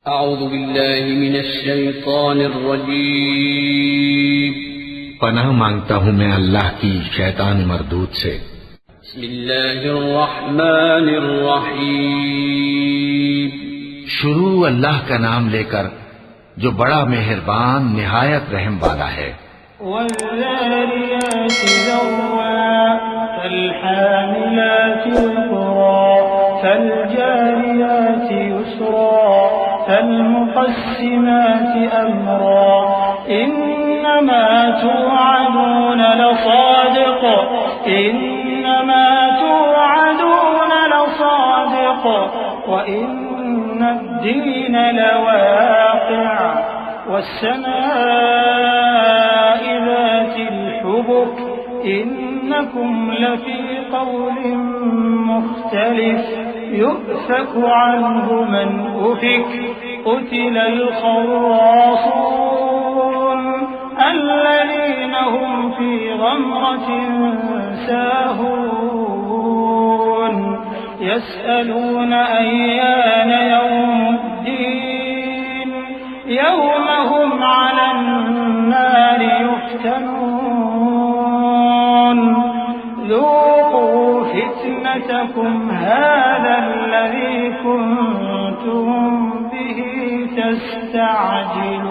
अऊज़ु बिल्लाहि मिनश शैतानिर रजीम। पनाह मांगता हूँ मैं अल्लाह की शैतान मरदूद से। बिस्मिल्लाहिर रहमानिर रहीम। शुरू अल्लाह का नाम लेकर जो बड़ा मेहरबान निहायत रहम वाला है। वज़्ज़ारियाति ज़र्वा फ़ल्हामिलाति विक़रा फ़ल्जारियाति युस्रा फ़ल्मुक़स्सिमाति अम्रा इन्नमा तुअदून लसादिक़ इन्नमा तुअदून लसादिक़ व इन्नद्दीन लवाक़िअ वस्समाइ ज़ातिल हुबुक इन्नकुम लफ़ी क़ौलिन मुख़्तलिफ़ युफ़कु अन्हु मन उफ़िक क़ुतिलल ख़र्रासून अल्लज़ीना हुम फ़ी ग़मरतिन साहून यस्अलून अय्यान यौमुद्दीन यौम हुम अलन् नारि युफ़्तनून ذوقوا فتنتكم هذا الذي كنتم به تستعجلون।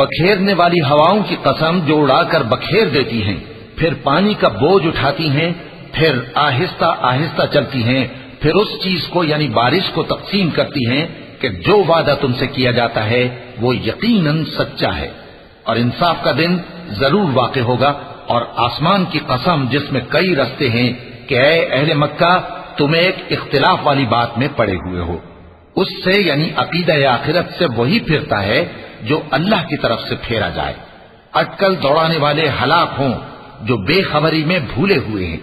बखेरने वाली हवाओं की कसम जो उड़ाकर बखेर देती हैं, फिर पानी का बोझ उठाती हैं, फिर आहिस्ता आहिस्ता चलती हैं, फिर उस चीज को यानी बारिश को तकसीम करती हैं कि जो वादा तुमसे किया जाता है वो यकीनन सच्चा है और इंसाफ का दिन जरूर वाक़े होगा। और आसमान की कसम जिसमें कई रस्ते हैं कि ऐ अहले मक्का तुम्हें एक इख्तिलाफ वाली बात में पड़े हुए हो, उससे यानी अकीदा आखिरत से वही फिरता है जो अल्लाह की तरफ से फेरा जाए। अटकल दौड़ाने वाले हलाक हों जो बेखबरी में भूले हुए हैं।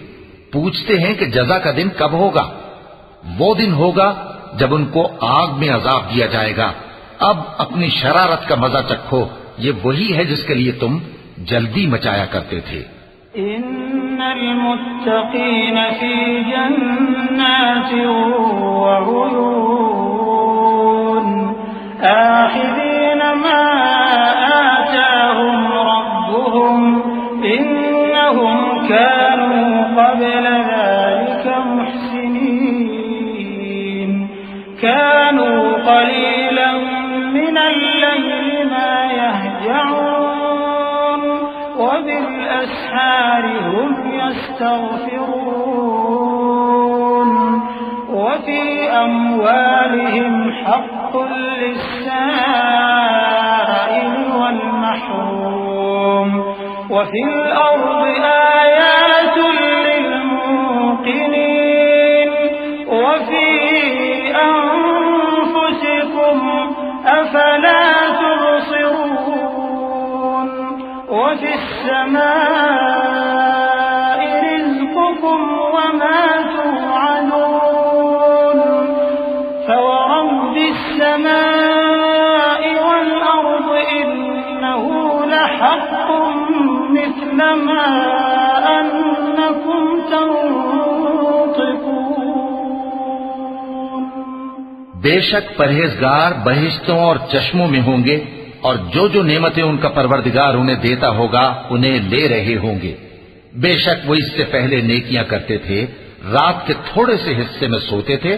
पूछते हैं कि जजा का दिन कब होगा? वो दिन होगा जब उनको आग में अजाब दिया जाएगा। अब अपनी शरारत का मजा चखो, ये वही है जिसके लिए तुम जल्दी मचाया करते थे। इन्नल मुत्तक़ीन फी जन्नातिन व उयून आखिरीन मा आताहुम रब्बुहुम इन्नहुम कानू क़ब्ल ज़ालिका मुहसिनीन कानू क़लीलन मिनल लैलि मा यहजऊन وبالأسحار هم يستغفرون وفي أموالهم حق للسائل والمحروم وفي الأرض آيات للموقنين وفي أنفسكم أفلا تبصرون وفي السماء رزقكم وما توعدون فورب السماء والأرض إنه لحق مثل ما أنكم تنطقون। बेशक परहेजगार बहिश्तों और चश्मों में होंगे और जो नेमतें उनका परवरदिगार उन्हें देता होगा उन्हें ले रहे होंगे। बेशक वो इससे पहले नेकियां करते थे, रात के थोड़े से हिस्से में सोते थे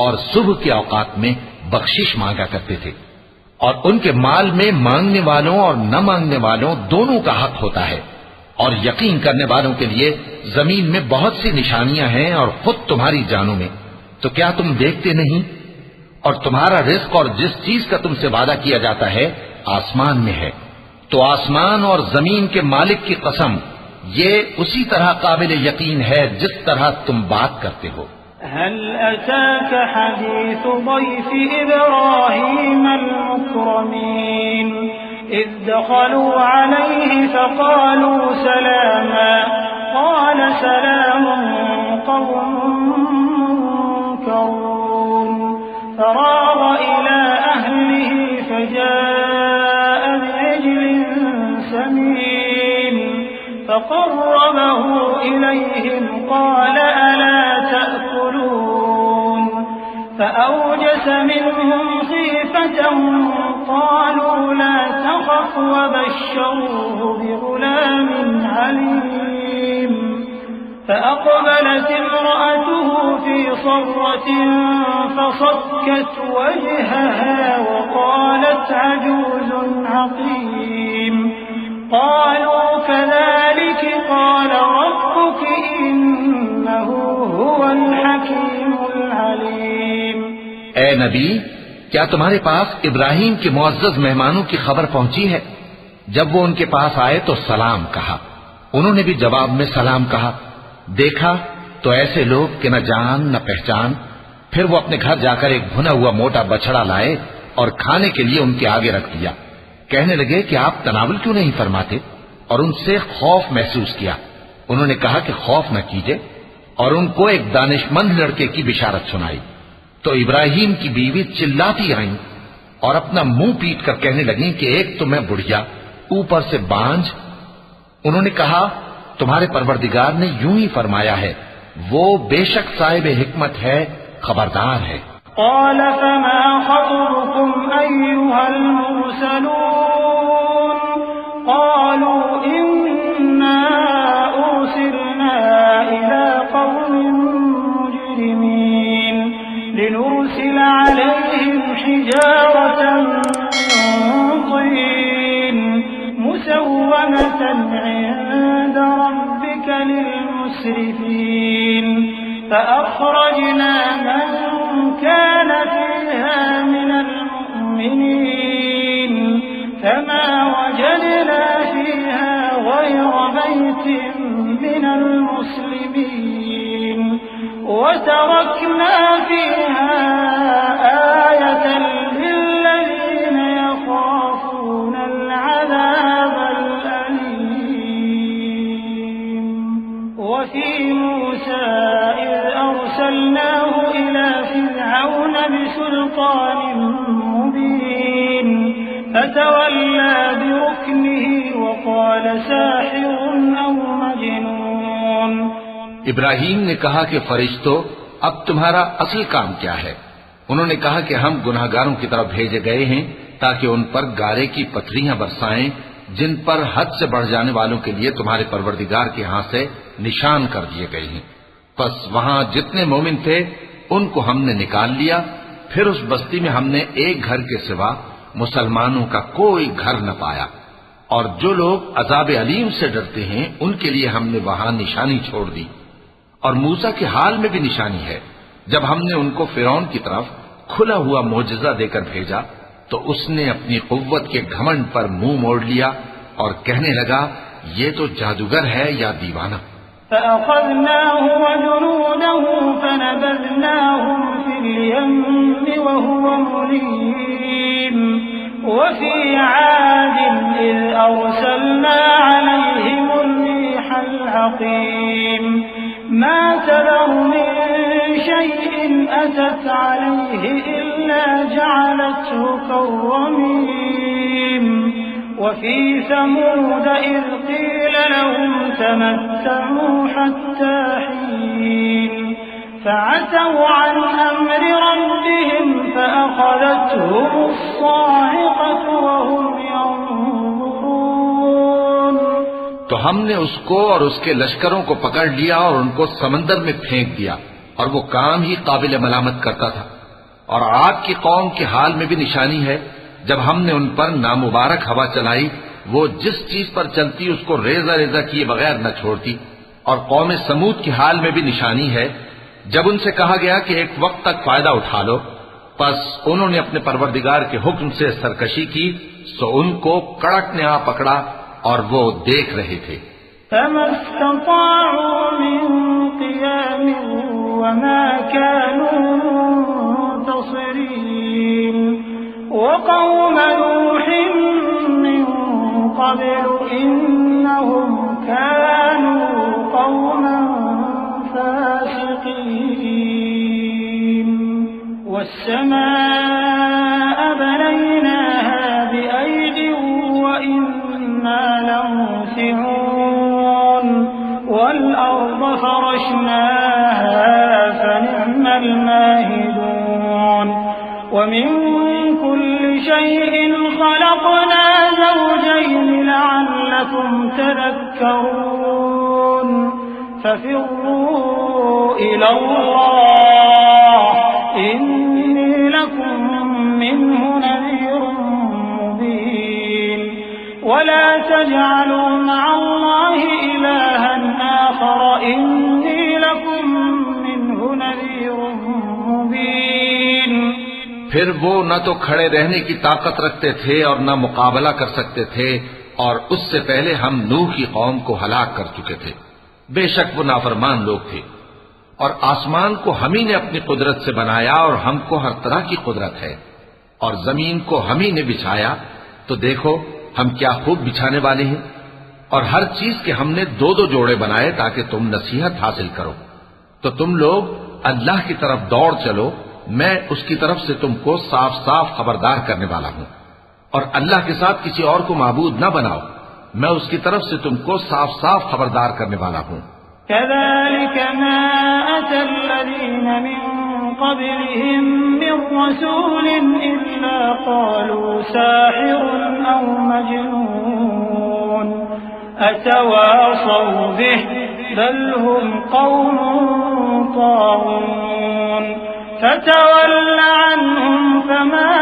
और सुबह के औकात में बख्शिश मांगा करते थे। और उनके माल में मांगने वालों और न मांगने वालों दोनों का हक होता है। और यकीन करने वालों के लिए जमीन में बहुत सी निशानियां हैं और खुद तुम्हारी जानों में। तो क्या तुम देखते नहीं? और तुम्हारा रिस्क और जिस चीज का तुमसे वादा किया जाता है आसमान में है। तो आसमान और जमीन के मालिक की कसम, ये उसी तरह काबिल यकीन है जिस तरह तुम बात करते हो। हल अताक हदीस ضيف इब्राहीम المكرمين إذ دخلوا عليه فقالوا سلاما قال سلام قوم منكرون فراغ إلى أهله فجاء بعجل سمين فقربه إليهم قال ألا تأكلون فأوجس منهم خيفة قالوا لا تخف وبشروه بغلام عليم فأقبلت امرأته في صرة فصكت وجهها وقالت عجوز عقيم قالوا كذلك قال ربك إنه هو الحكيم العليم ए नबी, क्या तुम्हारे पास इब्राहिम के मुअज्जज मेहमानों की खबर पहुंची है? जब वो उनके पास आए तो सलाम कहा। उन्होंने भी जवाब में सलाम कहा। देखा तो ऐसे लोग कि न जान न पहचान। फिर वो अपने घर जाकर एक भुना हुआ मोटा बछड़ा लाए और खाने के लिए उनके आगे रख दिया। कहने लगे कि आप तनावुल क्यों नहीं फरमाते? और उनसे खौफ महसूस किया। उन्होंने कहा कि खौफ न कीजिए, और उनको एक दानिशमंद लड़के की बिशारत सुनाई। तो इब्राहिम की बीवी चिल्लाती आईं और अपना मुंह पीट कर कहने लगी कि एक तो मैं बुढ़िया, ऊपर से बांझ। उन्होंने कहा, तुम्हारे परवरदिगार ने यूं ही फरमाया है, वो बेशक साहिब हिकमत है, खबरदार है। قال فما خطبكم أيها المرسلون قالوا إنا أرسلنا إلى قوم مجرمين لنرسل عليهم حجارة من طين مسومة عند ربك للمسرفين فأخرجنا من كان فيها من المؤمنين فما وجدنا فيها غير بيت من المسلمين وتركنا فيها آية للذين يخافون العذاب الأليم وفي موسى إذ أرسلناه إلى فرعون بسلطان مبين فتولى بركنه وقال ساحر أو مجنون। इब्राहिम ने कहा कि फरिश्तों, अब तुम्हारा असल काम क्या है? उन्होंने कहा कि हम गुनाहगारों की तरफ भेजे गए हैं ताकि उन पर गारे की पथरियां बरसाएं जिन पर हद से बढ़ जाने वालों के लिए तुम्हारे परवरदिगार के हाथ से निशान कर दिए गए हैं। बस वहां जितने मोमिन थे उनको हमने निकाल लिया। फिर उस बस्ती में हमने एक घर के सिवा मुसलमानों का कोई घर न पाया, और जो लोग अजाब अलीम से डरते हैं उनके लिए हमने वहां निशानी छोड़ दी। और मूसा के हाल में भी निशानी है। जब हमने उनको फिरौन की तरफ खुला हुआ मोजज़ा देकर भेजा तो उसने अपनी कुव्वत के घमंड पर मुंह मोड़ लिया और कहने लगा, ये तो जादूगर है या दीवाना। فأخذناه وجنوده فنبذناهم في اليم وهو مليم وفي عاد إذ أرسلنا عليهم الريح العقيم ما تذر من شيء أتت عليه إلا جعلته كالرميم وفي ثمود إذ قيل لهم تمتعوا حتى حين فعتوا عن أمر ربهم فأخذتهم الصاعقة وهم ينظرون। तो हमने उसको और उसके लश्करों को पकड़ लिया और उनको समंदर में फेंक दिया, और वो काम ही काबिल मलामत करता था। और आद की कौम के हाल में भी निशानी है। जब हमने उन पर नामुबारक हवा चलाई, वो जिस चीज पर चलती उसको रेजा रेजा किए बगैर न छोड़ती। और कौम समूद के हाल में भी निशानी है। जब उनसे कहा गया कि एक वक्त तक फायदा उठा लो, बस उन्होंने अपने परवरदिगार के हुक्म से सरकशी की, सो उनको कड़क ने आ पकड़ा और वो देख रहे थे। وقوم نوح من قبل إنهم كانوا قوما فاسقين والسماء بنيناها بأيد وإنا لموسعون والأرض فرشناها فنعم الماهدون ومن كل شيء خلقنا زوجين لعلكم تذكرون ففروا إلى الله إني لكم منه نذير مبين ولا تجعلوا مع الله إلها آخر إني لكم منه نذير مبين फिर वो न तो खड़े रहने की ताकत रखते थे और न मुकाबला कर सकते थे, और उससे पहले हम नूह की कौम को हलाक कर चुके थे। बेशक वो नाफरमान लोग थे। और आसमान को हम ही ने अपनी कुदरत से बनाया और हमको हर तरह की कुदरत है, और जमीन को हम ही ने बिछाया, तो देखो हम क्या खूब बिछाने वाले हैं। और हर चीज के हमने दो दो जोड़े बनाए ताकि तुम नसीहत हासिल करो। तो तुम लोग अल्लाह की तरफ दौड़ चलो, मैं उसकी तरफ से तुमको साफ साफ खबरदार करने वाला हूं। और अल्लाह के साथ किसी और को माबूद न बनाओ, मैं उसकी तरफ से तुमको साफ साफ खबरदार करने वाला हूं। كذلك ما أتى الذين من قبلهم من رسول إلا قالوا ساحر أو مجنون أتواصوا به بل هم قوم طاغون فتول عنهم فما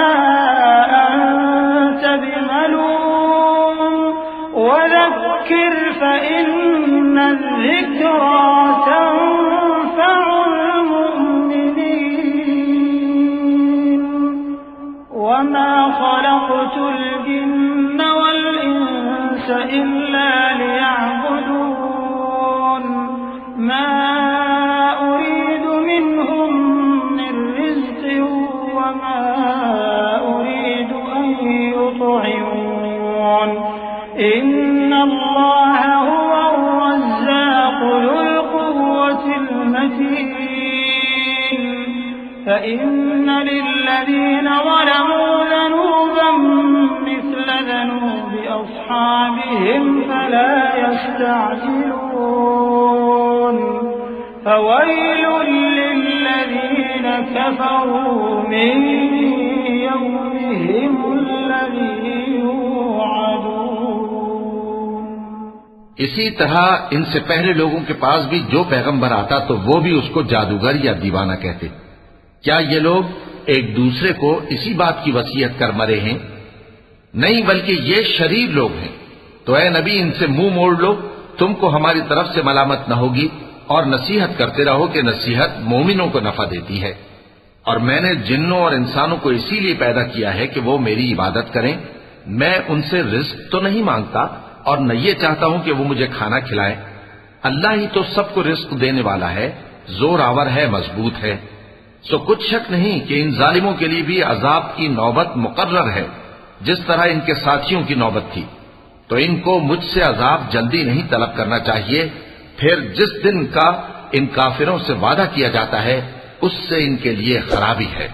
أنت بملوم وذكر فإن الذكرى تنفع المؤمنين وما خلقت الجن والإنس إلا ليعبدون ما أريد منهم من رزق وما أريد أن يطعمون إن الله هو الرزاق ذو القوة المتين فإن للذين ظلموا ذنوبا مثل ذنوب أصحابهم فلا يستعجلون فويل للذين كفروا من يومهم الذي يوعدون। इसी तरह इनसे पहले लोगों के पास भी जो पैगंबर आता तो वो भी उसको जादूगर या दीवाना कहते। क्या ये लोग एक दूसरे को इसी बात की वसीयत कर मरे हैं? नहीं, बल्कि ये शरीर लोग हैं। तो ऐ नबी, इनसे मुंह मोड़ लो, तुमको हमारी तरफ से मलामत न होगी, और नसीहत करते रहो कि नसीहत मोमिनों को नफा देती है। और मैंने जिन्नों और इंसानों को इसीलिए पैदा किया है कि वो मेरी इबादत करें। मैं उनसे रिस्क तो नहीं मांगता और न ये चाहता हूं कि वो मुझे खाना खिलाएं। अल्लाह ही तो सबको रिस्क देने वाला है, जोर आवर है, मजबूत है। सो कुछ शक नहीं कि इन जालिमों के लिए भी अजाब की नौबत मुकर्रर है, जिस तरह इनके साथियों की नौबत थी। तो इनको मुझसे अजाब जल्दी नहीं तलब करना चाहिए। फिर जिस दिन का इन काफिरों से वादा किया जाता है उससे इनके लिए खराबी है।